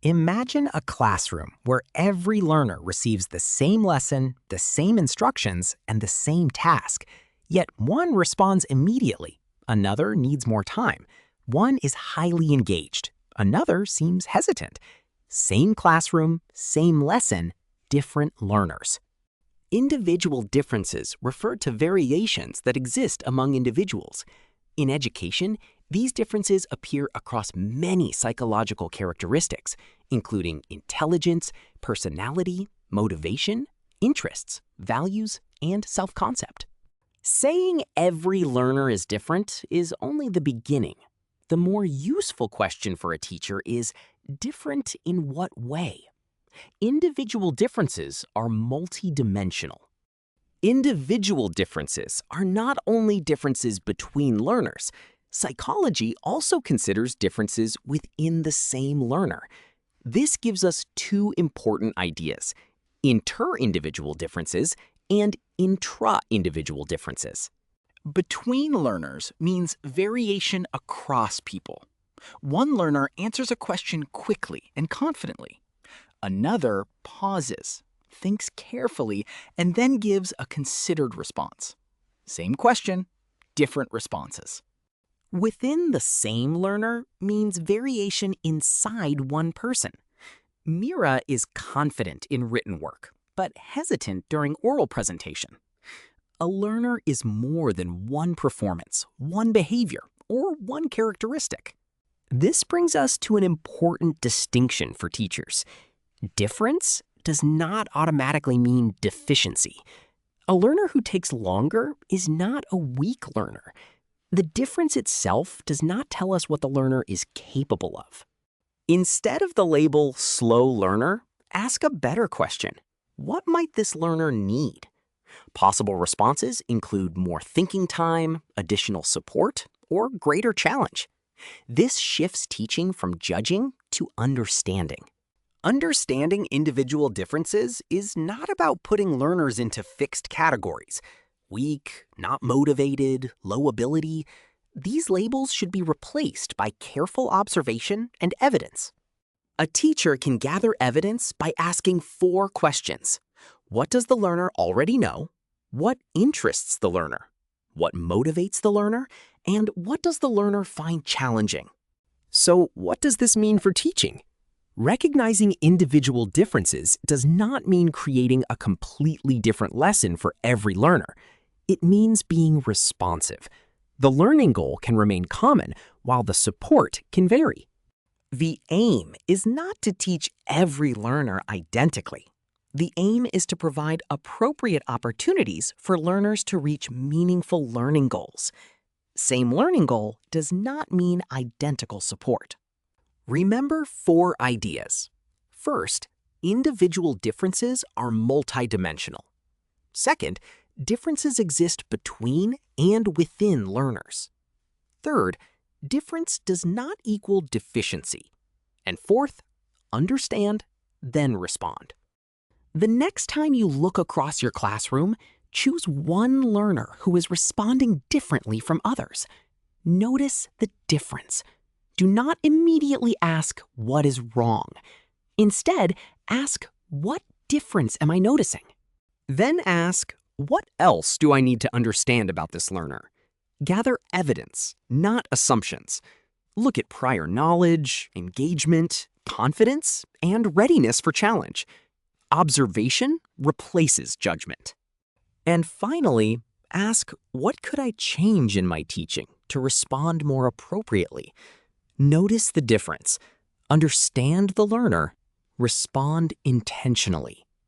Imagine a classroom where every learner receives the same lesson, the same instructions, and the same task. Yet one responds immediately, another needs more time. One is highly engaged, another seems hesitant. Same classroom, same lesson, different learners. Individual differences refer to variations that exist among individuals. In education, these differences appear across many psychological characteristics, including intelligence, personality, motivation, interests, values, and self-concept. Saying every learner is different is only the beginning. The more useful question for a teacher is, different in what way? Individual differences are multidimensional. Individual differences are not only differences between learners. Psychology also considers differences within the same learner. This gives us two important ideas: inter-individual differences and intra-individual differences. Between learners means variation across people. One learner answers a question quickly and confidently. Another pauses, thinks carefully, and then gives a considered response. Same question, different responses. Within the same learner means variation inside one person. Mira is confident in written work, but hesitant during oral presentation. A learner is more than one performance, one behavior, or one characteristic. This brings us to an important distinction for teachers. Difference does not automatically mean deficiency. A learner who takes longer is not a weak learner. The difference itself does not tell us what the learner is capable of. Instead of the label slow learner, ask a better question. What might this learner need? Possible responses include more thinking time, additional support, or greater challenge. This shifts teaching from judging to understanding. Understanding individual differences is not about putting learners into fixed categories. Weak, not motivated, low ability. These labels should be replaced by careful observation and evidence. A teacher can gather evidence by asking 4 questions. What does the learner already know? What interests the learner? What motivates the learner? And what does the learner find challenging? So, what does this mean for teaching? Recognizing individual differences does not mean creating a completely different lesson for every learner. It means being responsive. The learning goal can remain common, while the support can vary. The aim is not to teach every learner identically. The aim is to provide appropriate opportunities for learners to reach meaningful learning goals. Same learning goal does not mean identical support. Remember 4 ideas. First, individual differences are multidimensional. Second, differences exist between and within learners. Third, difference does not equal deficiency. And fourth, understand, then respond. The next time you look across your classroom, choose one learner who is responding differently from others. Notice the difference. Do not immediately ask, what is wrong? Instead, ask, what difference am I noticing? Then ask, what else do I need to understand about this learner? Gather evidence, not assumptions. Look at prior knowledge, engagement, confidence, and readiness for challenge. Observation replaces judgment. And finally, ask, what could I change in my teaching to respond more appropriately? Notice the difference. Understand the learner. Respond intentionally.